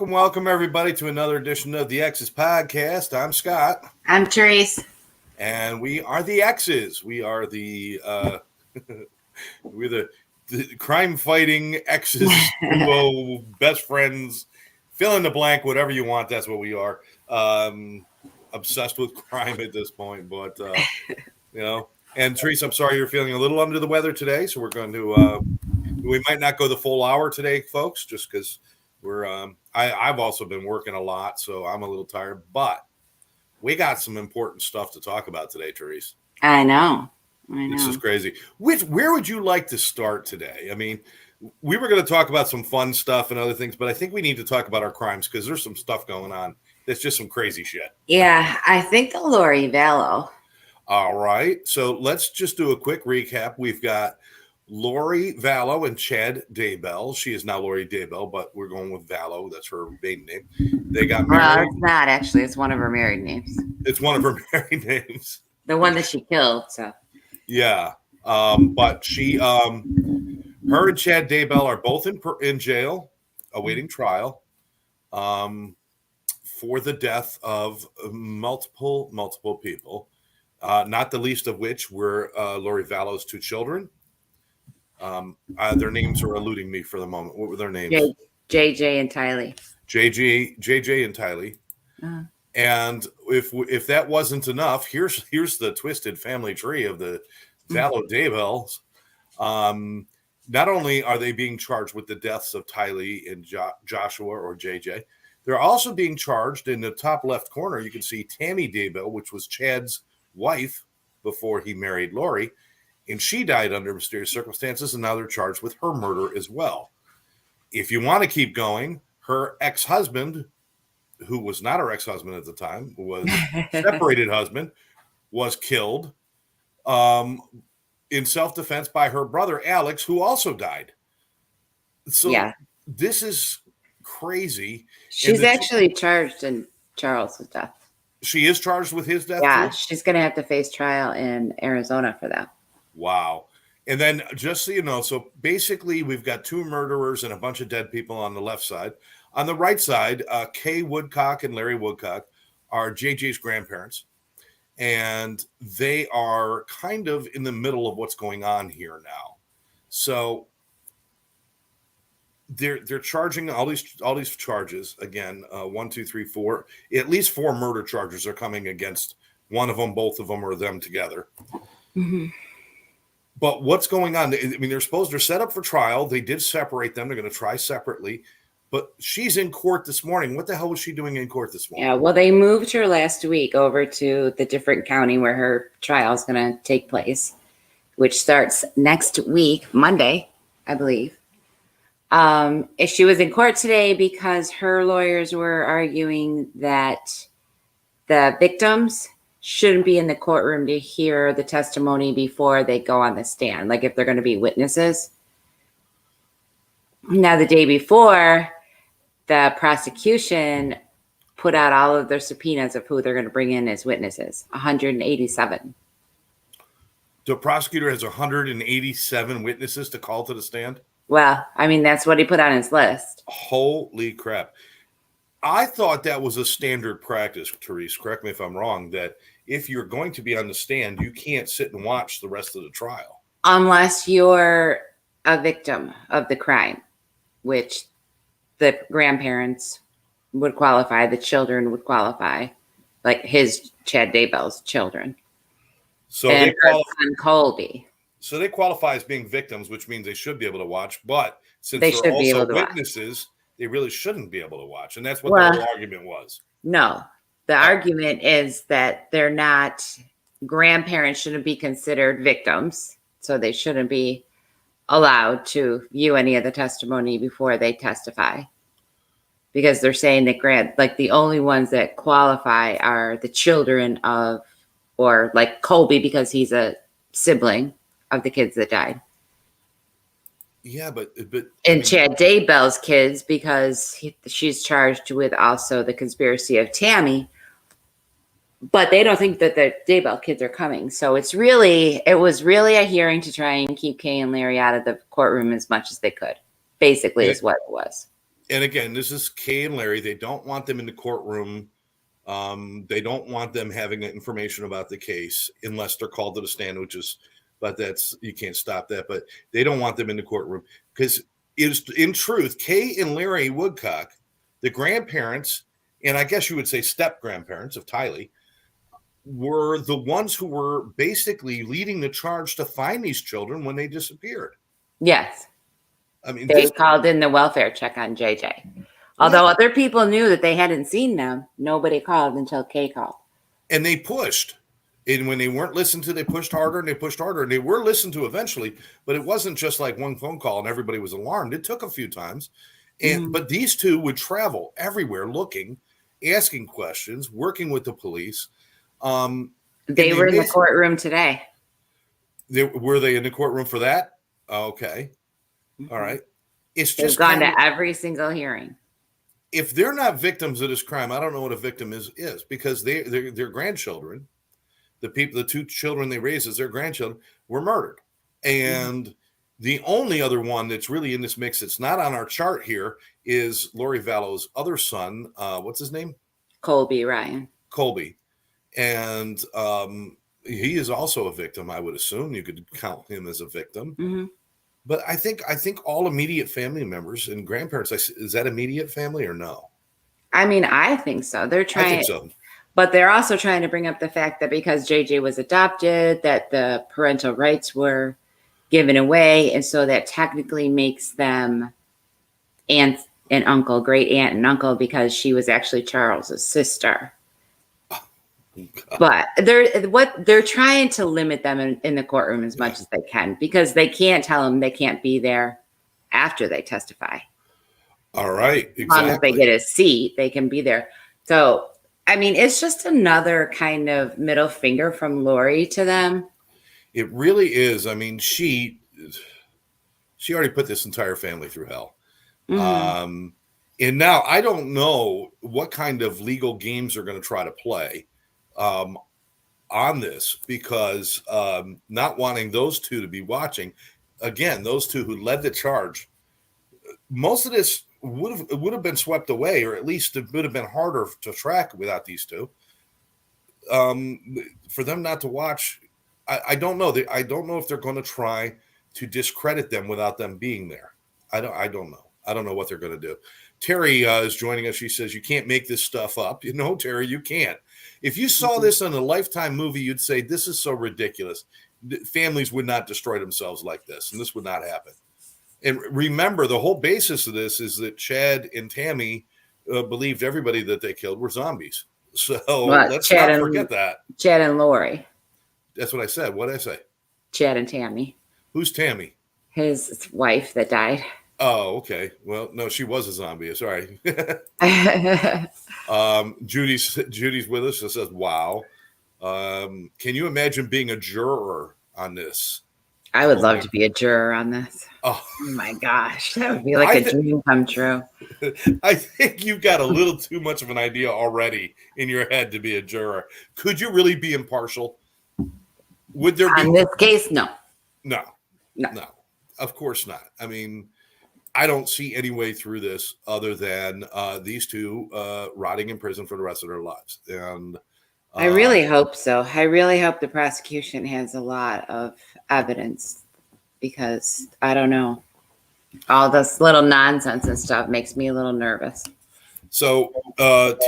Welcome, everybody, to another edition of the Exes podcast. I'm Scott. I'm Therese. And we are the Exes. We are the crime-fighting exes, duo, best friends, fill in the blank, whatever you want. That's what we are. Obsessed with crime at this point, but And Therese, I'm sorry you're feeling a little under the weather today, so we're going to. We might not go the full hour today, folks, just because we're. I've also been working a lot, so I'm a little tired. But we got some important stuff to talk about today, Therese. I know. This is crazy. Where would you like to start today? I mean, we were going to talk about some fun stuff and other things, but I think we need to talk about our crimes because there's some stuff going on that's just some crazy shit. Yeah, I think the Lori Vallow. All right, so let's just do a quick recap. We've got Lori Vallow and Chad Daybell. She is now Lori Daybell, but we're going with Vallow. That's her maiden name. They got married. Well, it's not actually. It's one of her married names. It's one of her married names. The one that she killed. So. Yeah, but she, her and Chad Daybell are both in jail, awaiting trial, for the death of multiple people. Not the least of which were Lori Vallow's two children. Their names are eluding me for the moment. What were their names? JJ and Tylee. JJ and Tylee. Uh-huh. And if that wasn't enough, here's the twisted family tree of the Vallow Daybells. Not only are they being charged with the deaths of Tylee and Joshua or JJ, they're also being charged in the top left corner. You can see Tammy Daybell, which was Chad's wife before he married Lori, and she died under mysterious circumstances, and now they're charged with her murder as well. If you want to keep going, her ex-husband, who was not her ex-husband at the time, was separated husband, was killed in self-defense by her brother Alex, who also died. So yeah. This is crazy. She's actually charged in Charles's death. She is charged with his death? Yeah, too? She's going to have to face trial in Arizona for that. Wow. And then just so you know, so basically we've got two murderers and a bunch of dead people on the left side. On the right side, Kay Woodcock and Larry Woodcock are JJ's grandparents. And they are kind of in the middle of what's going on here now. So they're charging all these charges again. 1, 2, 3, 4. At least 4 murder charges are coming against one of them, both of them, or them together. Mm-hmm. But what's going on? I mean, they're set up for trial. They did separate them. They're going to try separately. But she's in court this morning. What the hell was she doing in court this morning? Yeah, well, they moved her last week over to the different county where her trial is going to take place, which starts next week, Monday, I believe. She was in court today because her lawyers were arguing that the victims shouldn't be in the courtroom to hear the testimony before they go on the stand, like if they're going to be witnesses. Now, the day before, the prosecution put out all of their subpoenas of who they're going to bring in as witnesses, 187. The prosecutor has 187 witnesses to call to the stand? Well, I mean, that's what he put on his list. Holy crap. I thought that was a standard practice, Therese. Correct me if I'm wrong, that if you're going to be on the stand, you can't sit and watch the rest of the trial. Unless you're a victim of the crime, which the grandparents would qualify, the children would qualify, like his Chad Daybell's children. So and her son Colby. So they qualify as being victims, which means they should be able to watch. But since they're also witnesses, they really shouldn't be able to watch. And that's what the whole argument was. No, the argument is that they're not, grandparents shouldn't be considered victims. So they shouldn't be allowed to view any of the testimony before they testify. Because they're saying that the only ones that qualify are the children of, or like Colby, because he's a sibling of the kids that died. Yeah, but and Chad Daybell's kids, because she's charged with also the conspiracy of Tammy, but they don't think that the Daybell kids are coming. So it was really a hearing to try and keep Kay and Larry out of the courtroom as much as they could. Basically, is what it was. And again, this is Kay and Larry. They don't want them in the courtroom. They don't want them having information about the case unless they're called to the stand, but that's, you can't stop that. But they don't want them in the courtroom because in truth, Kay and Larry Woodcock, the grandparents, and I guess you would say step grandparents of Tylee, were the ones who were basically leading the charge to find these children when they disappeared. Yes. I mean, they called in the welfare check on JJ. Although other people knew that they hadn't seen them, nobody called until Kay called. And they pushed. And when they weren't listened to, they pushed harder and they pushed harder. And they were listened to eventually, but it wasn't just like one phone call and everybody was alarmed. It took a few times. And but these two would travel everywhere looking, asking questions, working with the police. They were in the courtroom today. Were they in the courtroom for that? Okay. All right. It's They've just gone to every single hearing. If they're not victims of this crime, I don't know what a victim is because they're grandchildren. The two children they raised as their grandchildren were murdered. And the only other one that's really in this mix that's not on our chart here is Lori Vallow's other son. What's his name? Colby Ryan. Colby. And he is also a victim, I would assume. You could count him as a victim. But I think all immediate family members and grandparents, is that immediate family or no? I mean, I think so. They're trying. I think so. But they're also trying to bring up the fact that because JJ was adopted, that the parental rights were given away. And so that technically makes them aunt and uncle, great aunt and uncle, because she was actually Charles's sister. But they're trying to limit them in the courtroom as much as they can, because they can't tell them they can't be there after they testify. All right. Exactly. As long as they get a seat, they can be there. So, I mean, it's just another kind of middle finger from Lori to them. It really is. I mean, she already put this entire family through hell. And now I don't know what kind of legal games they're going to try to play on this, because not wanting those two to be watching, again, those two who led the charge, most of this would have been swept away, or at least it would have been harder to track without these two. For them not to watch, I don't know. I don't know if they're going to try to discredit them without them being there. I don't know. I don't know what they're going to do. Terry is joining us. She says, you can't make this stuff up. You know, Terry, you can't. If you saw this in a Lifetime movie, you'd say, this is so ridiculous. Families would not destroy themselves like this, and this would not happen. And remember, the whole basis of this is that Chad and Tammy believed everybody that they killed were zombies. So let's not forget that. Chad and Lori. That's what I said. What did I say? Chad and Tammy. Who's Tammy? His wife that died. Oh, okay. Well, no, she was a zombie. Sorry. Judy's with us. It says, wow. Can you imagine being a juror on this? I would love to be a juror on this. Oh my gosh. That would be like a dream come true. I think you've got a little too much of an idea already in your head to be a juror. Could you really be impartial? Would there be? In this case, no. No. Of course not. I mean, I don't see any way through this other than these two rotting in prison for the rest of their lives. And I really hope so. I really hope the prosecution has a lot of evidence, because I don't know. All this little nonsense and stuff makes me a little nervous. So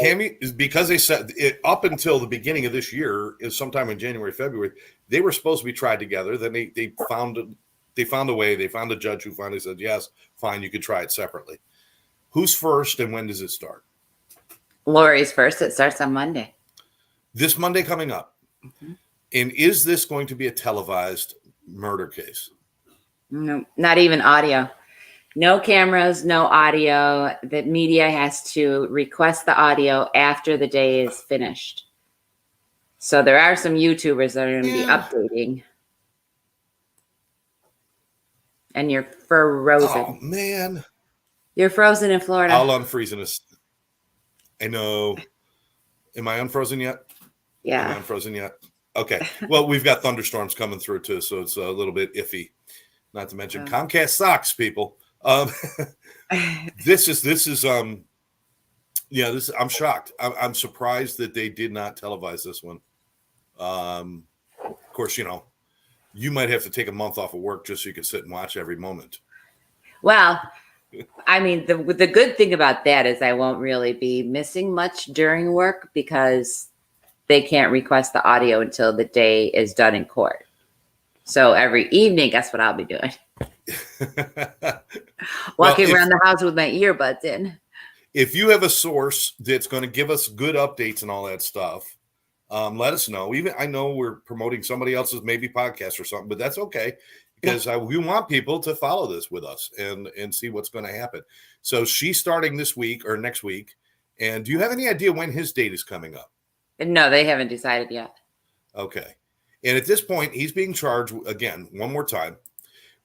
Tammy, is because they said it up until the beginning of this year, is sometime in January, February, they were supposed to be tried together. Then they found a way. They found a judge who finally said, yes, fine, you could try it separately. Who's first and when does it start? Lori's first. It starts on Monday. This Monday coming up. Mm-hmm. And is this going to be a televised murder case? No, not even audio. No cameras, no audio. The media has to request the audio after the day is finished. So there are some YouTubers that are going to be updating. And you're frozen. Oh, man. You're frozen in Florida. I'll unfreeze in us. I know. Am I unfrozen yet? Yeah. Am I unfrozen yet? Okay. Well, we've got thunderstorms coming through, too, so it's a little bit iffy. Not to mention Comcast sucks, people. Um, this is yeah, I'm shocked. I'm surprised that they did not televise this one. Of course, you might have to take a month off of work just so you can sit and watch every moment. Well, I mean, the good thing about that is I won't really be missing much during work because they can't request the audio until the day is done in court. So every evening, guess what I'll be doing? Walking around the house with my earbuds in. If you have a source that's going to give us good updates and all that stuff, let us know. Even I know we're promoting somebody else's maybe podcast or something, but that's okay because we want people to follow this with us and see what's going to happen. So she's starting this week or next week. And do you have any idea when his date is coming up? No, they haven't decided yet. Okay. And at this point, he's being charged again, one more time.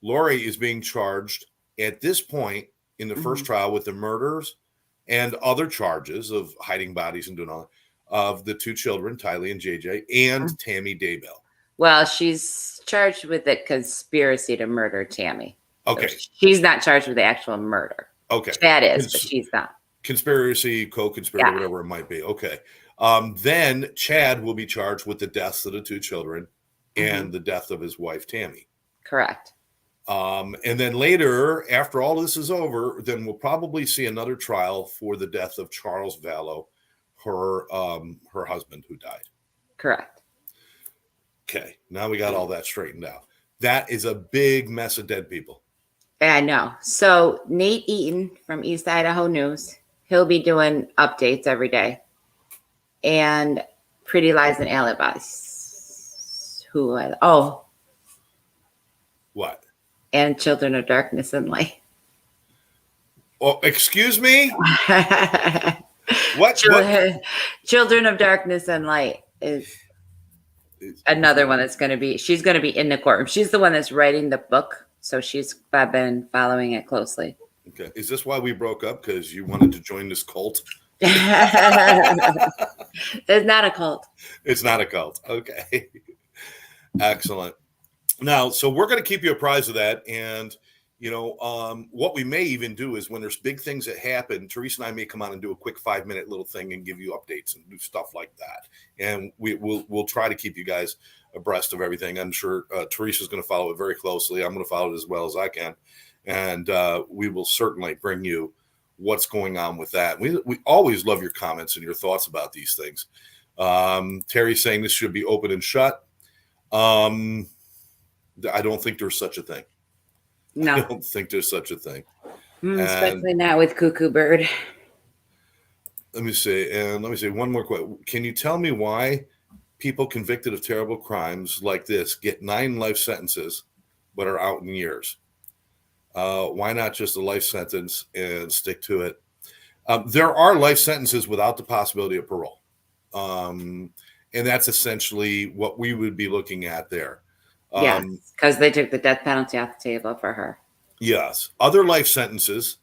Lori is being charged at this point in the first trial with the murders and other charges of hiding bodies and doing all that, of the two children, Tylee and JJ, and Tammy Daybell. Well, she's charged with the conspiracy to murder Tammy. Okay. So she's not charged with the actual murder. Okay. Chad is, but she's not. Conspiracy, co-conspirator, whatever it might be. Okay. Then Chad will be charged with the deaths of the two children and the death of his wife, Tammy. Correct. And then later, after all this is over, then we'll probably see another trial for the death of Charles Vallow, her husband who died. Correct. Okay. Now we got all that straightened out. That is a big mess of dead people. I know. So Nate Eaton from East Idaho News, he'll be doing updates every day. And Pretty Lies and Alibis. What? And Children of Darkness and Light. Oh, excuse me? What? Children of Darkness and Light is another one that's going to be, she's going to be in the courtroom. She's the one that's writing the book. So I've been following it closely. Okay. Is this why we broke up? Because you wanted to join this cult? It's not a cult. It's not a cult. Okay. Excellent. Now, so we're going to keep you apprised of that. And, what we may even do is when there's big things that happen, Therese and I may come on and do a quick 5-minute little thing and give you updates and do stuff like that. And we'll try to keep you guys abreast of everything. I'm sure Therese is going to follow it very closely. I'm going to follow it as well as I can. And we will certainly bring you what's going on with that. We always love your comments and your thoughts about these things. Terry's saying this should be open and shut. I don't think there's such a thing. No. I don't think there's such a thing. Especially not with Cuckoo Bird. Let me say one more question. Can you tell me why people convicted of terrible crimes like this get 9 life sentences but are out in years? Why not just a life sentence and stick to it? There are life sentences without the possibility of parole. And that's essentially what we would be looking at there. Yes, because they took the death penalty off the table for her. Yes. Other life sentences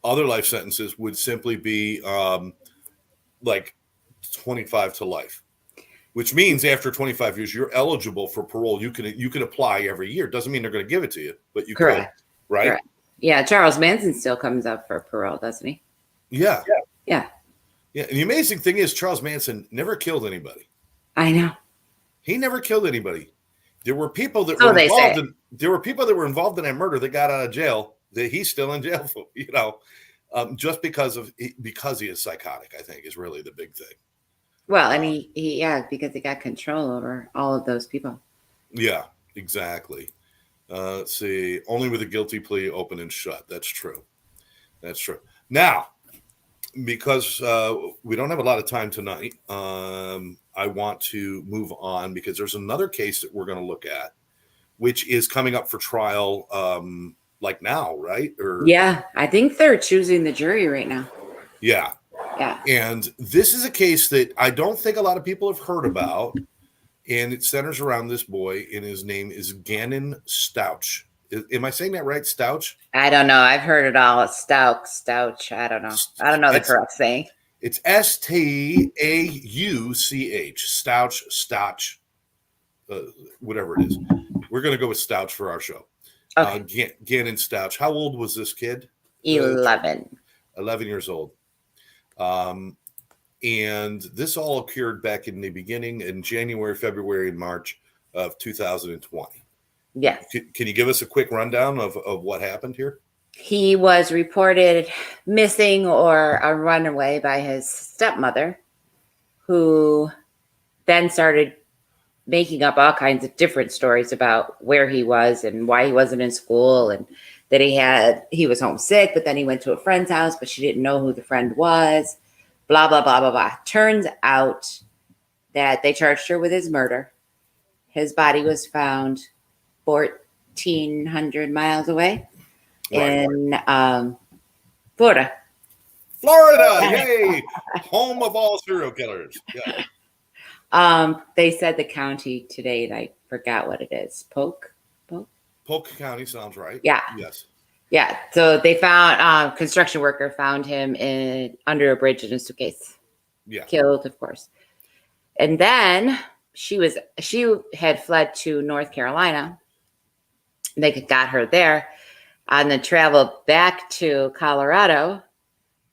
would simply be like 25 to life, which means after 25 years, you're eligible for parole. You can apply every year. Doesn't mean they're going to give it to you, but you could, right? Correct. Yeah, Charles Manson still comes up for parole, doesn't he? Yeah. Yeah. And the amazing thing is Charles Manson never killed anybody. I know. He never killed anybody. There were people that were involved in that murder that got out of jail that he's still in jail for, just because he is psychotic, I think is really the big thing. Well, and because he got control over all of those people. Yeah, exactly. Let's see. Only with a guilty plea, open and shut. That's true. Now, because we don't have a lot of time tonight, I want to move on because there's another case that we're going to look at, which is coming up for trial like now, right? Yeah, I think they're choosing the jury right now. Yeah. And this is a case that I don't think a lot of people have heard about, and it centers around this boy, and his name is Gannon Stauch. Am I saying that right? Stauch? I don't know. I've heard it all. Stauch. I don't know. I don't know the correct saying. It's Stauch. Stauch. Whatever it is. We're going to go with Stauch for our show. Okay. Gannon Stauch. How old was this kid? 11. 11 years old. And this all occurred back in the beginning in January, February, and March of 2020. Yes. Can you give us a quick rundown of what happened here? He was reported missing or a runaway by his stepmother, who then started making up all kinds of different stories about where he was and why he wasn't in school, and that he was homesick, but then he went to a friend's house, but she didn't know who the friend was. Blah, blah, blah, blah, blah. Turns out that they charged her with his murder. His body was found 1,400 miles away in Florida. Florida, yay! Home of all serial killers. Yeah. They said the county today, and I forgot what it is. Polk County sounds right. Yeah. Yes. Yeah. So they found construction worker found him under a bridge in a suitcase. Yeah. Killed, of course. And then she had fled to North Carolina. They got her there. On the travel back to Colorado,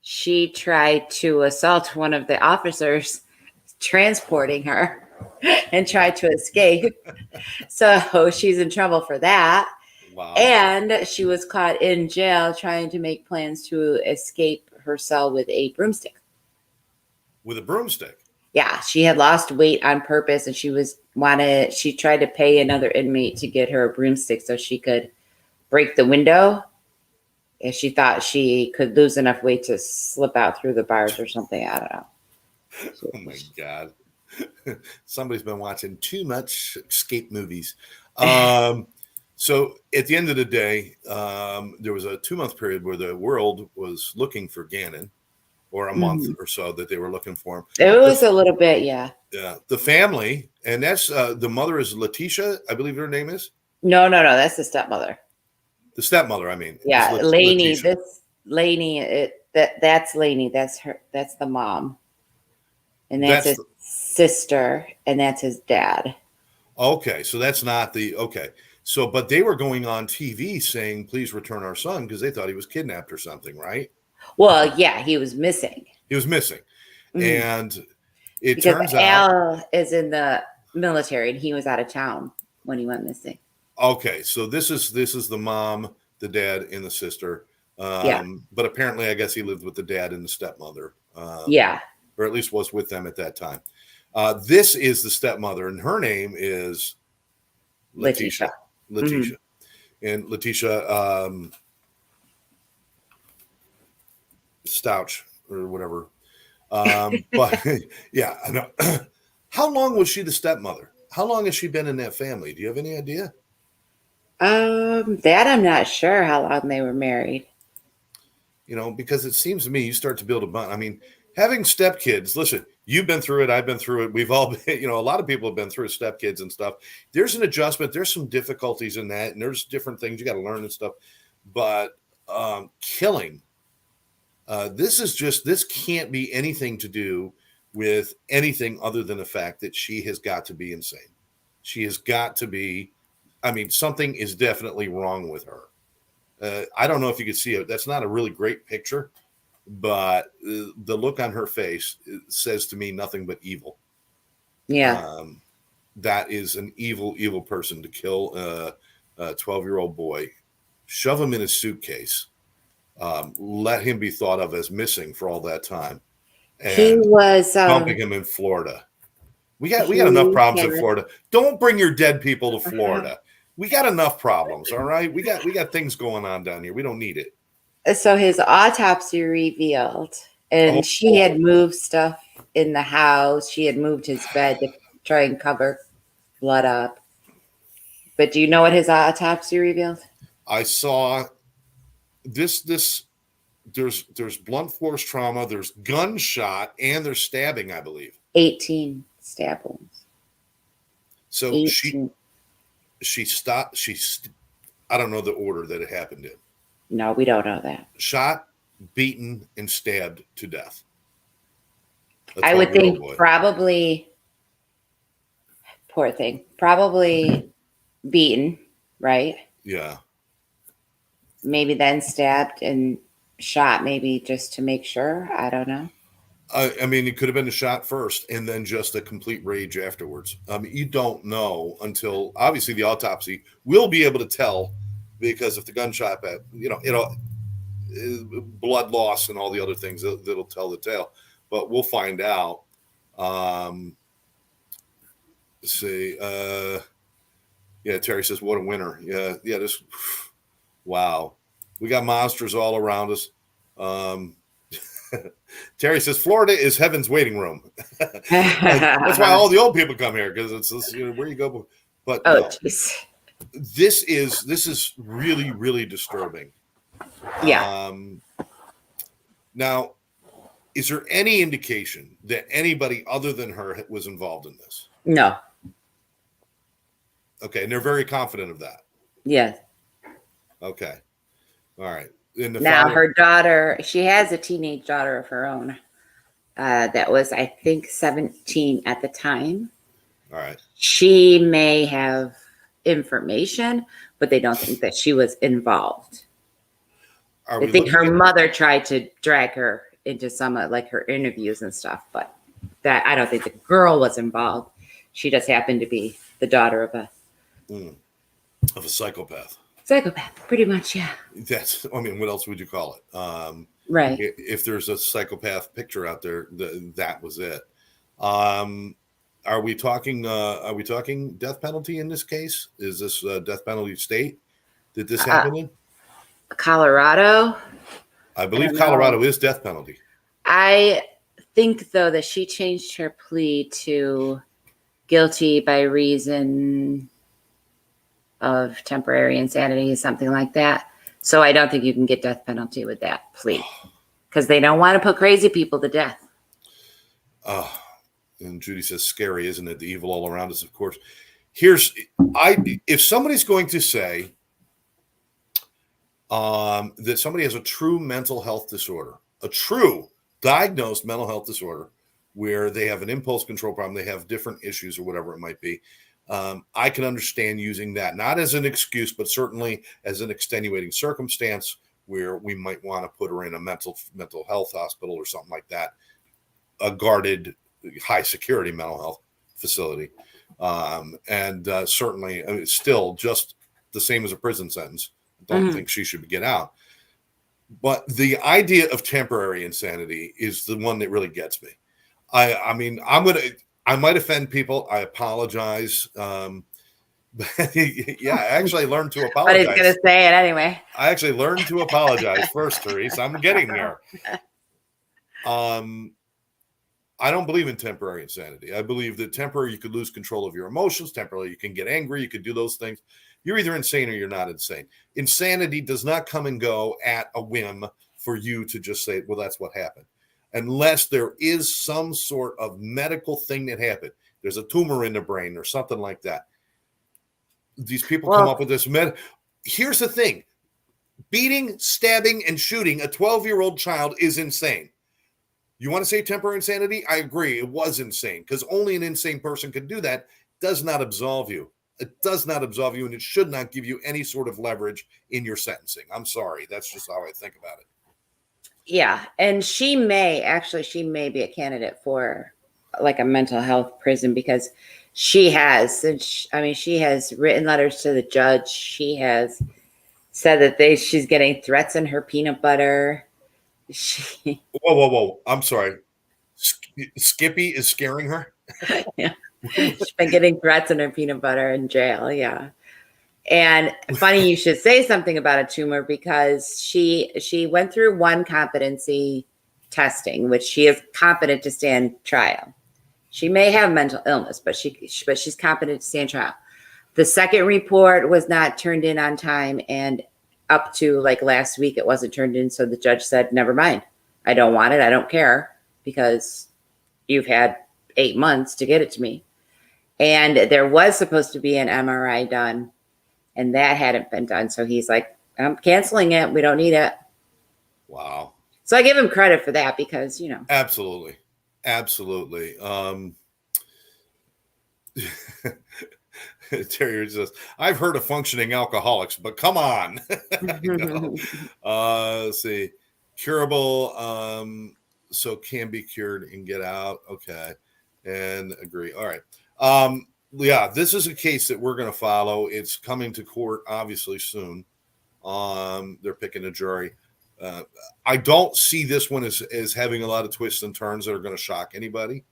she tried to assault one of the officers transporting her and tried to escape. So she's in trouble for that. Wow. And she was caught in jail trying to make plans to escape her cell with a broomstick. With a broomstick? Yeah, she had lost weight on purpose, and she tried to pay another inmate to get her a broomstick so she could break the window. And she thought she could lose enough weight to slip out through the bars or something. I don't know. Oh my God. Somebody's been watching too much escape movies. So at the end of the day, there was a 2-month period where the world was looking for Gannon, or a month or so that they were looking for him. It was a little bit, yeah. Yeah. The family, and that's the mother is Letitia, I believe her name is. No. That's the stepmother. The stepmother, I mean. Yeah, Lainey. Letitia. That's Lainey. That's her. That's the mom, and that's his sister, and that's his dad. Okay, so that's not okay. So, but they were going on TV saying, "Please return our son," because they thought he was kidnapped or something, right? Well, yeah, he was missing. He was missing, and it because turns out Al is in the military, and he was out of town when he went missing. Okay, so this is the mom, the dad, and the sister. But apparently, I guess he lived with the dad and the stepmother. Or at least was with them at that time. This is the stepmother, and her name is Letitia. And Letitia Stauch or whatever. But yeah, I know. How long was she the stepmother? How long has she been in that family? Do you have any idea? That I'm not sure how long they were married. Because it seems to me you start to build a bond. I mean, having stepkids, listen, you've been through it. I've been through it. We've all been, a lot of people have been through stepkids and stuff. There's an adjustment. There's some difficulties in that. And there's different things you got to learn and stuff. But killing, this can't be anything to do with anything other than the fact that she has got to be insane. She has got to be, something is definitely wrong with her. I don't know if you could see it. That's not a really great picture, but the look on her face says to me nothing but evil. Yeah. That is an evil, evil person to kill a 12-year-old boy, shove him in a suitcase, let him be thought of as missing for all that time. And he was dumping him in Florida. We got enough problems in Florida. Don't bring your dead people to Florida. We got enough problems, all right? We got things going on down here. We don't need it. So his autopsy revealed, and she had moved stuff in the house. She had moved his bed to try and cover blood up. But do you know what his autopsy revealed? I saw this. There's blunt force trauma. There's gunshot, and there's stabbing. I believe 18 stab wounds. So 18. She stopped. I don't know the order that it happened in. No, we don't know that. Shot, beaten, and stabbed to death. I would think probably, poor thing, probably beaten, right? Yeah. maybe then stabbed and shot, maybe just to make sure. I don't know. I mean, it could have been a shot first and then just a complete rage afterwards. You don't know until obviously the autopsy will be able to tell, because if the gunshot, blood loss and all the other things that'll tell the tale. But we'll find out. Let's see. Yeah, Terry says, "What a winner!" Yeah. This, wow, we got monsters all around us. Terry says Florida is heaven's waiting room. That's why all the old people come here, because it's where you go. But oh, no, this is really, really disturbing. Yeah. Now, is there any indication that anybody other than her was involved in this? No. Okay, and they're very confident of that. Yes. Okay. All right. Now, her daughter, she has a teenage daughter of her own that was, I think, 17 at the time. All right. She may have information, but they don't think that she was involved. I think her mother tried to drag her into some of like her interviews and stuff, but that I don't think the girl was involved. She just happened to be the daughter of a psychopath. Psychopath, pretty much, yeah. I mean, what else would you call it? Right. If there's a psychopath picture out there, that was it. Are we talking death penalty in this case? Is this death penalty state? Did this happen in? Colorado? I believe Colorado is death penalty. I think, though, that she changed her plea to guilty by reason of temporary insanity, something like that. So I don't think you can get death penalty with that plea, because they don't want to put crazy people to death. And Judy says, scary, isn't it? The evil all around us, of course. If somebody's going to say that somebody has a true mental health disorder, a true diagnosed mental health disorder, where they have an impulse control problem, they have different issues or whatever it might be, I can understand using that, not as an excuse, but certainly as an extenuating circumstance where we might want to put her in a mental health hospital or something like that, a guarded, high security mental health facility. Certainly, I mean, still just the same as a prison sentence. I don't think she should get out. But the idea of temporary insanity is the one that really gets me. I mean, I might offend people. I apologize. Yeah, I actually learned to apologize. But he's going to say it anyway. I actually learned to apologize first, Therese. I'm getting there. I don't believe in temporary insanity. I believe that temporary, you could lose control of your emotions. Temporarily, you can get angry. You could do those things. You're either insane or you're not insane. Insanity does not come and go at a whim for you to just say, well, that's what happened. Unless there is some sort of medical thing that happened. There's a tumor in the brain or something like that. These people come up with this. Here's the thing. Beating, stabbing, and shooting a 12-year-old child is insane. You want to say temporary insanity? I agree. It was insane, because only an insane person can do that. Does not absolve you. It does not absolve you, and it should not give you any sort of leverage in your sentencing. I'm sorry. That's just how I think about it. Yeah. And she may be a candidate for like a mental health prison, because she has written letters to the judge. She has said that she's getting threats in her peanut butter. Whoa. I'm sorry. Skippy is scaring her? Yeah. She's been getting threats in her peanut butter in jail. Yeah. And funny you should say something about a tumor, because she went through one competency testing, which she is competent to stand trial. She may have mental illness, but she's competent to stand trial. The second report was not turned in on time, and up to like last week, it wasn't turned in. So the judge said, never mind. I don't want it. I don't care, because you've had 8 months to get it to me. And there was supposed to be an MRI done, and that hadn't been done. So he's like, I'm canceling it. We don't need it. Wow. So I give him credit for that, because, Absolutely. Terry says, I've heard of functioning alcoholics, but come on. Let's see. Curable, so can be cured and get out. Okay. And agree. All right. Yeah, this is a case that we're going to follow. It's coming to court, obviously, soon. They're picking a jury. I don't see this one as having a lot of twists and turns that are going to shock anybody.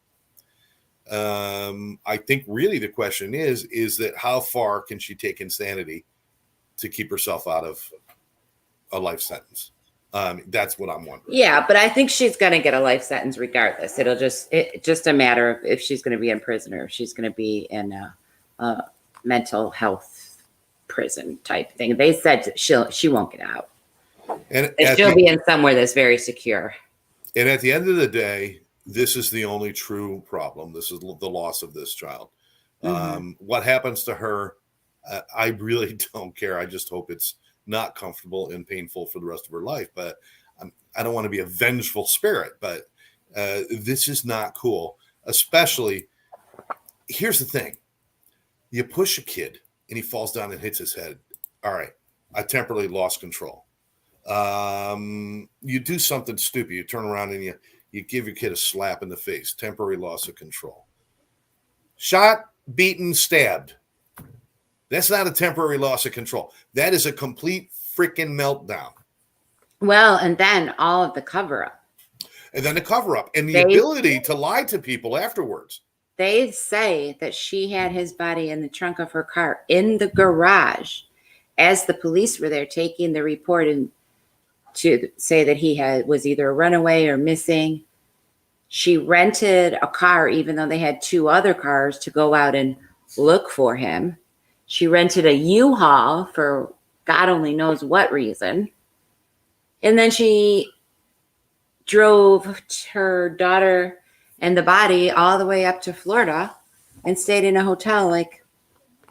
I think really the question is that how far can she take insanity to keep herself out of a life sentence? That's what I'm wondering. Yeah, but I think she's going to get a life sentence regardless. It's just a matter of if she's going to be in prison or if she's going to be in a mental health prison type thing. They said she won't get out. And she'll be in somewhere that's very secure. And at the end of the day, this is the only true problem. This is the loss of this child. What happens to her, I really don't care. I just hope it's not comfortable and painful for the rest of her life. But I don't want to be a vengeful spirit, but this is not cool. Especially, here's the thing. You push a kid and he falls down and hits his head. All right, I temporarily lost control. You do something stupid. You turn around and you give your kid a slap in the face. Temporary loss of control. Shot, beaten, stabbed. That's not a temporary loss of control. That is a complete freaking meltdown. Well, and then all of the cover-up. And then the cover-up and the ability to lie to people afterwards. They say that she had his body in the trunk of her car in the garage as the police were there taking the report and to say that he was either a runaway or missing. She rented a car, even though they had two other cars, to go out and look for him. She rented a U-Haul for God only knows what reason. And then she drove her daughter and the body all the way up to Florida and stayed in a hotel like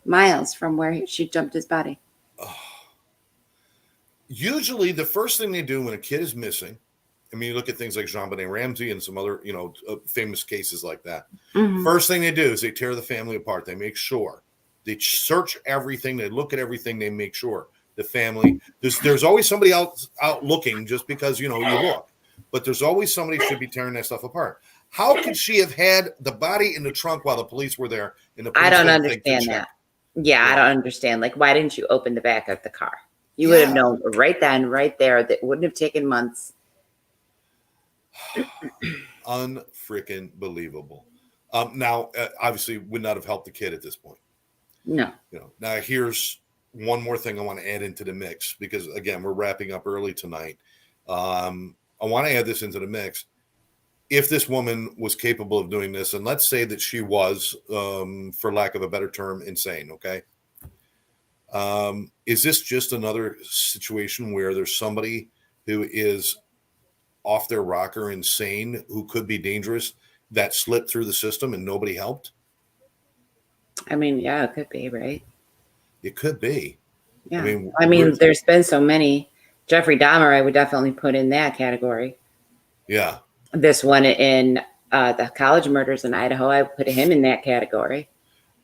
miles from where she dumped his body. Usually the first thing they do when a kid is missing, I mean, you look at things like JonBenet Ramsey and some other, famous cases like that. First thing they do is they tear the family apart. They make sure they search everything. They look at everything. They make sure the family, there's always somebody else out looking just because, you look, but there's always somebody should be tearing that stuff apart. How could she have had the body in the trunk while the police were there? And the police I don't understand that. Yeah, I don't understand. Like, why didn't you open the back of the car? You would have known right then, right there. That wouldn't have taken months. Unfreaking believable. Now, obviously, would not have helped the kid at this point. No. Now here's one more thing I want to add into the mix because again, we're wrapping up early tonight. I want to add this into the mix. If this woman was capable of doing this, and let's say that she was, for lack of a better term, insane. Okay. Is this just another situation where there's somebody who is off their rocker, insane, who could be dangerous, that slipped through the system and nobody helped? I mean, yeah, it could be, right? It could be. Yeah. I mean, there's been so many. Jeffrey Dahmer, I would definitely put in that category. Yeah. This one in the college murders in Idaho, I would put him in that category.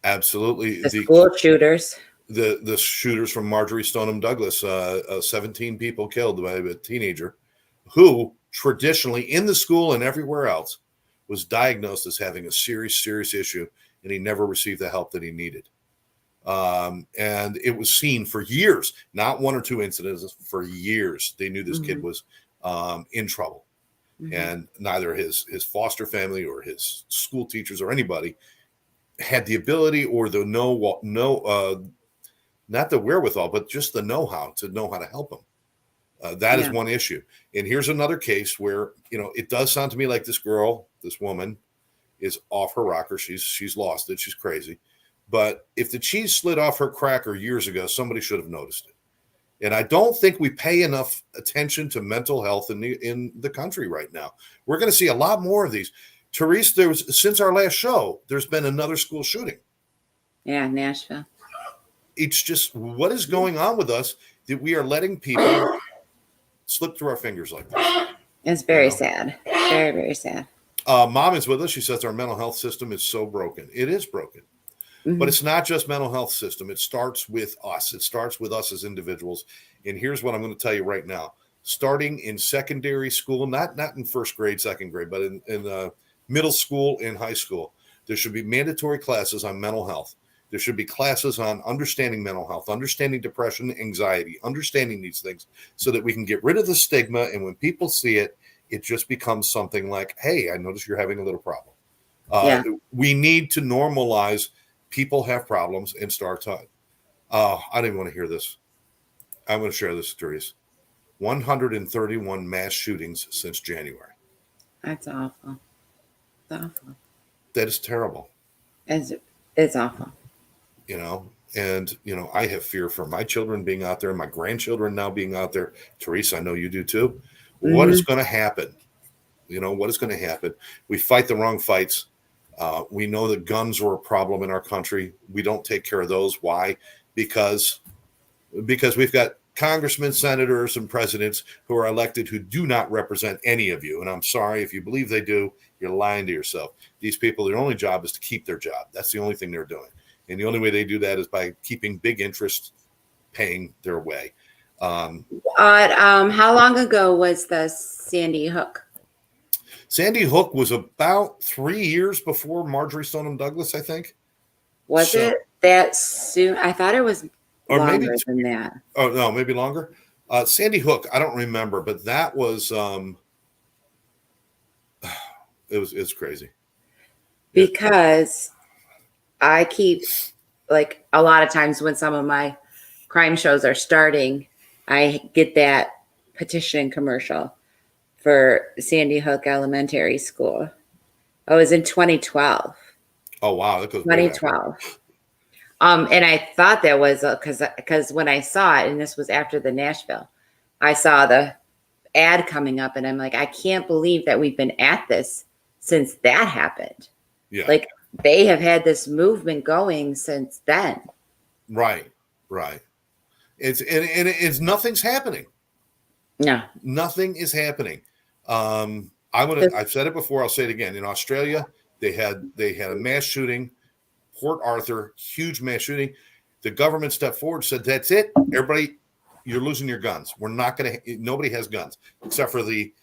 Absolutely. The school shooters. The shooters from Marjorie Stoneham Douglas, 17 people killed by a teenager who traditionally in the school and everywhere else was diagnosed as having a serious issue, and he never received the help that he needed. And it was seen for years, not one or two incidents, for years. They knew this kid was in trouble. And neither his foster family or his school teachers or anybody had the ability or the not the wherewithal, but just the know-how to help him. That is one issue. And here's another case where, it does sound to me like this woman is off her rocker. She's lost it. She's crazy. But if the cheese slid off her cracker years ago, somebody should have noticed it. And I don't think we pay enough attention to mental health in the country right now. We're going to see a lot more of these. Therese, since our last show, there's been another school shooting. Yeah, Nashville. It's just, what is going on with us that we are letting people slip through our fingers like this? It's very sad. Very, very sad. Mom is with us. She says our mental health system is so broken. It is broken. But it's not just mental health system. It starts with us. It starts with us as individuals. And here's what I'm going to tell you right now. Starting in secondary school, not in first grade, second grade, but in middle school and high school, there should be mandatory classes on mental health. There should be classes on understanding mental health, understanding depression, anxiety, understanding these things so that we can get rid of the stigma. And when people see it, it just becomes something like, hey, I notice you're having a little problem. We need to normalize people have problems and start talking. I don't even want to hear this. I'm going to share this, Therese. 131 mass shootings since January. That's awful. It's awful. That is terrible. It's awful. And I have fear for my children being out there, my grandchildren now being out there. Teresa, I know you do too. What is going to happen? What is going to happen? We fight the wrong fights. We know that guns were a problem in our country. We don't take care of those. Why? Because we've got congressmen, senators, and presidents who are elected who do not represent any of you. And I'm sorry, if you believe they do, you're lying to yourself. These people, their only job is to keep their job. That's the only thing they're doing. And the only way they do that is by keeping big interest paying their way. How long ago was the Sandy Hook? Sandy Hook was about 3 years before Marjorie Stoneman Douglas, I think. Was it that soon? I thought it was longer than that. Oh, no, maybe longer. Sandy Hook, I don't remember, but that was it's crazy. Because I keep, like, a lot of times when some of my crime shows are starting, I get that petition commercial for Sandy Hook Elementary School. I was in 2012. Oh, wow. That goes 2012. And I thought that was because when I saw it, and this was after the Nashville, I saw the ad coming up, and I'm like, I can't believe that we've been at this since that happened. Yeah. Like, they have had this movement going since then. Right. It's nothing's happening. No. Nothing is happening. I've said it before, I'll say it again. In Australia, they had a mass shooting. Port Arthur, huge mass shooting. The government stepped forward, said, that's it. Everybody, you're losing your guns. We're not going to, nobody has guns except for the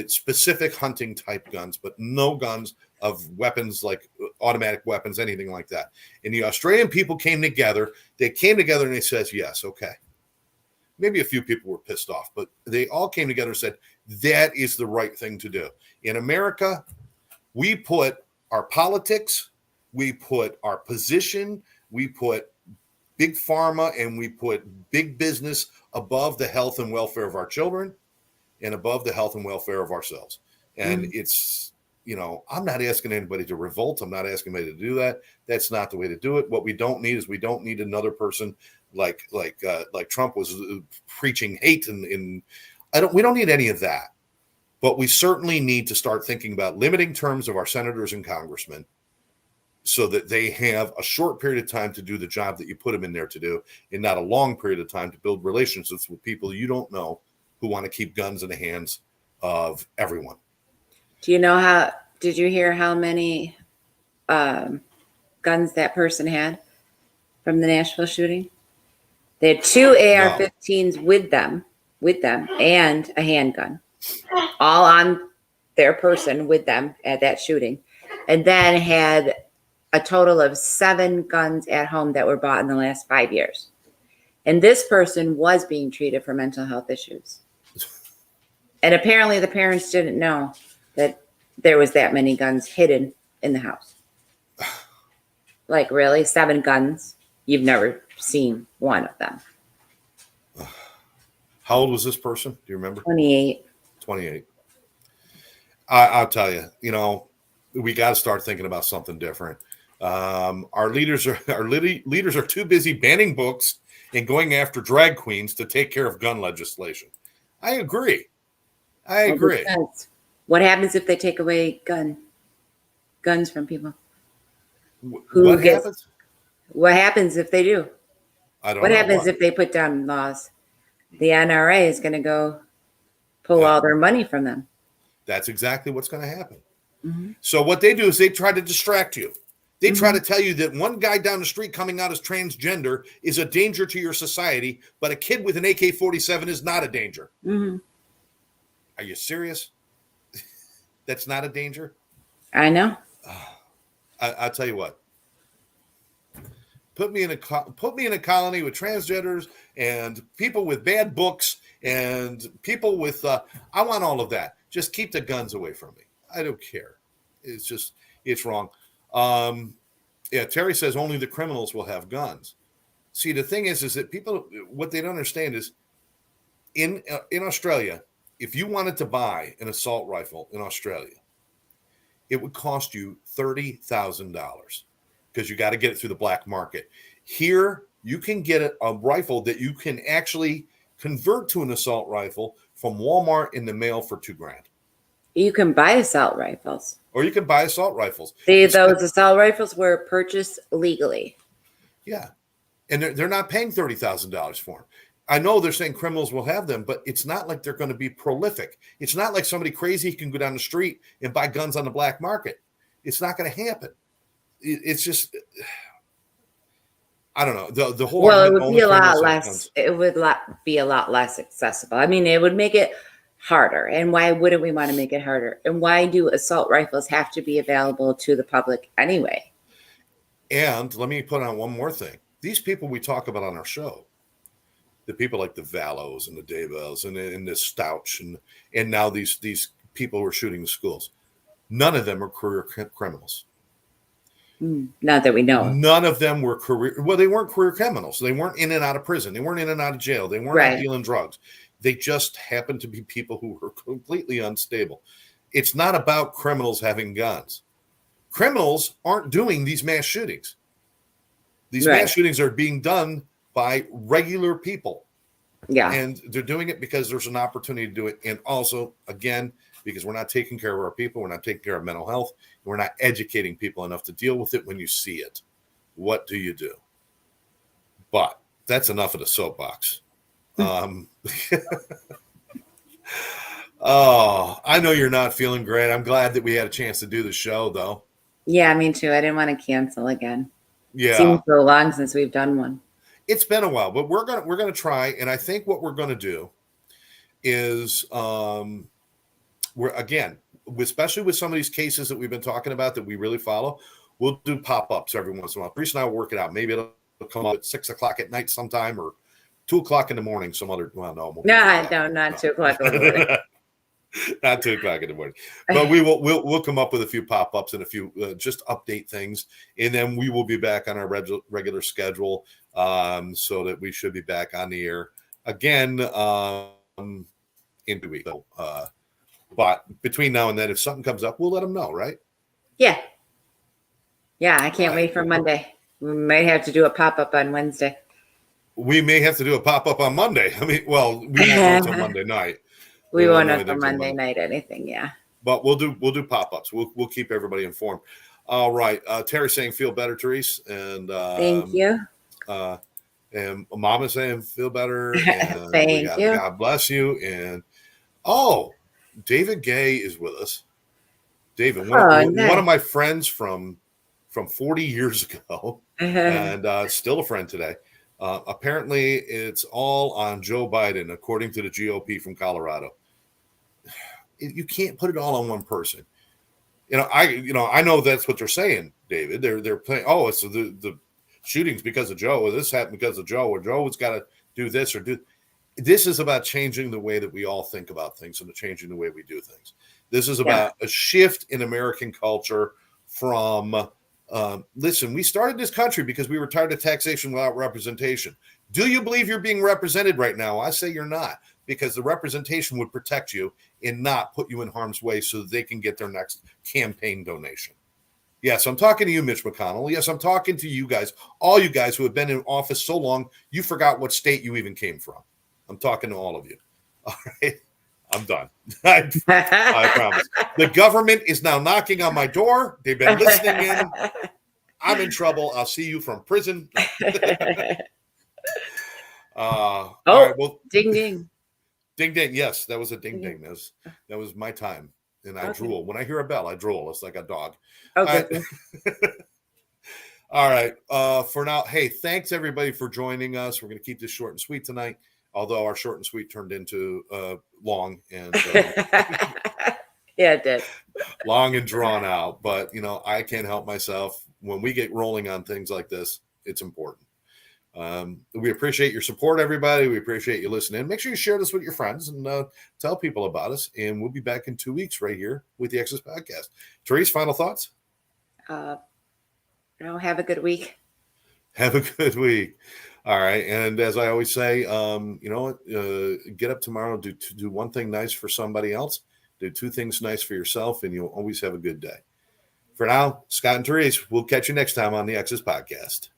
specific hunting type guns, but no guns of weapons like automatic weapons, anything like that. And the Australian people came together. They came together and they said, yes, okay. Maybe a few people were pissed off, but they all came together and said, that is the right thing to do. In America, we put our politics, we put our position, we put big pharma, and we put big business above the health and welfare of our children and above the health and welfare of ourselves. And it's, I'm not asking anybody to revolt. I'm not asking anybody to do that. That's not the way to do it. What we don't need is we don't need another person like Trump was preaching hate. We don't need any of that. But we certainly need to start thinking about limiting terms of our senators and congressmen so that they have a short period of time to do the job that you put them in there to do, and not a long period of time to build relationships with people you don't know who want to keep guns in the hands of everyone. Do you know did you hear how many guns that person had from the Nashville shooting? They had 2 AR-15s with them and a handgun, all on their person with them at that shooting. And then had a total of 7 guns at home that were bought in the last 5 years. And this person was being treated for mental health issues. And apparently the parents didn't know that there was that many guns hidden in the house. Like, really? 7 guns? You've never seen one of them. How old was this person? Do you remember? 28. 28. I'll tell you, we got to start thinking about something different. Our leaders are too busy banning books and going after drag queens to take care of gun legislation. I agree. What happens if they take away guns from people? What happens? What happens if they do? I don't know. What happens if they put down laws? The NRA is going to go pull all their money from them. That's exactly what's going to happen. Mm-hmm. So what they do is they try to distract you. They try to tell you that one guy down the street coming out as transgender is a danger to your society, but a kid with an AK-47 is not a danger. Are you serious? That's not a danger? I know. I'll tell you what. Put me in a colony with transgenders and people with bad books and people with I want all of that. Just keep the guns away from me. I don't care. It's wrong. Yeah, Terry says only the criminals will have guns. See, the thing is that people, what they don't understand is in Australia, if you wanted to buy an assault rifle in Australia, it would cost you $30,000 because you got to get it through the black market. Here, you can get a rifle that you can actually convert to an assault rifle from Walmart in the mail for $2,000. You can buy assault rifles. Or you can buy assault rifles. Those assault rifles were purchased legally. Yeah. And they're not paying $30,000 for them. I know they're saying criminals will have them, but it's not like they're going to be prolific. It's not like somebody crazy can go down the street and buy guns on the black market. It's not going to happen. It's just, I don't know. The whole it would be a lot less. It would be a lot less accessible. I mean, it would make it harder. And why wouldn't we want to make it harder? And why do assault rifles have to be available to the public anyway? And let me put on one more thing. These people we talk about on our show, the people like the Vallows and the Daybells and the Stauch and now these people who are shooting the schools, none of them are career criminals. Not that we know of. None of them were they weren't career criminals. They weren't in and out of prison. They weren't in and out of jail. They weren't out dealing drugs. They just happened to be people who were completely unstable. It's not about criminals having guns. Criminals aren't doing these mass shootings. These mass shootings are being done by regular people. Yeah. And they're doing it because there's an opportunity to do it. And also, again, because we're not taking care of our people, we're not taking care of mental health, we're not educating people enough to deal with it when you see it. What do you do? But that's enough of the soapbox. Oh, I know you're not feeling great. I'm glad that we had a chance to do the show, though. Yeah, me too. I didn't want to cancel again. Yeah. It seems so long since we've done one. It's been a while, but we're gonna try, and I think what we're gonna do is we're again, especially with some of these cases that we've been talking about that we really follow, we'll do pop-ups every once in a while. Bruce and I will work it out. Maybe it'll come up at 6:00 at night sometime or 2:00 in the morning. Not 2:00 in the morning. Not 2:00 in the morning, but we'll come up with a few pop-ups and a few just update things, and then we will be back on our regular schedule, so that we should be back on the air again in 2 weeks. But between now and then, if something comes up, we'll let them know, right? Yeah, I can't wait for Monday. We might have to do a pop-up on Wednesday. We may have to do a pop-up on Monday. I mean, well, we won't know until Monday night. We won't know for Monday night anything, yeah. But we'll do pop-ups. We'll keep everybody informed. All right. Terry's saying feel better, Therese. And thank you. And Mama's saying feel better. And Thank you. God bless you. And David Gay is with us. David, one of my friends from 40 years ago, and still a friend today. Apparently, it's all on Joe Biden, according to the GOP from Colorado. You can't put it all on one person. I know that's what they're saying, David. They're playing. Oh, it's the shootings because of Joe, or this happened because of Joe, or Joe's got to do this or do. This is about changing the way that we all think about things and changing the way we do things. This is about a shift in American culture from. Listen, we started this country because we were tired of taxation without representation. Do you believe you're being represented right now? I say you're not, because the representation would protect you and not put you in harm's way so that they can get their next campaign donation. Yes, I'm talking to you, Mitch McConnell. Yes, I'm talking to you guys, all you guys who have been in office so long, you forgot what state you even came from. I'm talking to all of you. All right. I'm done. I promise. The government is now knocking on my door. They've been listening in. I'm in trouble. I'll see you from prison. All right, well, ding, ding. Ding, ding. Yes, that was a ding, ding. That was my time. And I drool. When I hear a bell, I drool. It's like a dog. Okay. All right. For now, hey, thanks everybody for joining us. We're going to keep this short and sweet tonight, although our short and sweet turned into long and Yeah, it did. long and drawn out. But I can't help myself. When we get rolling on things like this, it's important. We appreciate your support, everybody. We appreciate you listening. Make sure you share this with your friends and tell people about us. And we'll be back in 2 weeks right here with the Exes podcast. Therese, final thoughts? Have a good week. Have a good week. All right. And as I always say, get up tomorrow, do one thing nice for somebody else, do two things nice for yourself, and you'll always have a good day. For now, Scott and Therese, we'll catch you next time on the Exes podcast.